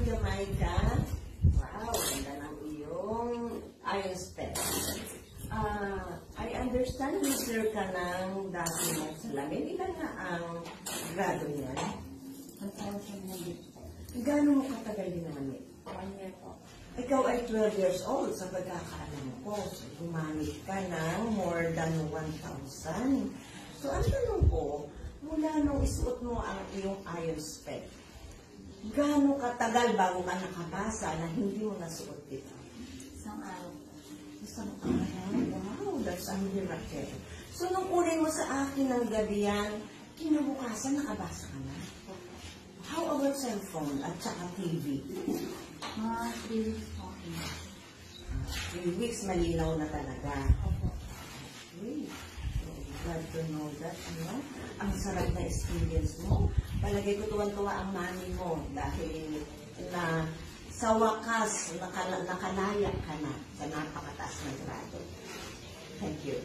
Jamaica. Wow, ganda ng iyong iron spec. I understand user ka ng dati mo sa lamin. Ilan na ang grado niyan? 1,000. Gano'n mo katagal din naman eh? 1 year po. Ikaw ay 12 years old sa pagkakaalam ko. So, gumamit ka ng more than 1,000. So, ang tanong ko, mula nung isuot mo ang iyong iron spec, gano'ng katagal bago ka nakabasa na hindi mo nasuot dito? Isang araw po. Isang araw? Wow, that's a miracle. So, nung kunin mo sa akin ng gabi yan, kinabukasan nakabasa ka na? How about cellphone at saka TV? Mga 3 weeks po. 3 weeks, malinaw na talaga. Opo. Okay. So, glad to know that, ano? Ang sarap na experience mo. Palagay ko tuwan-tuwa ang mami mo dahil na sa wakas, nakalaya ka na sa napakataas na grado. Thank you.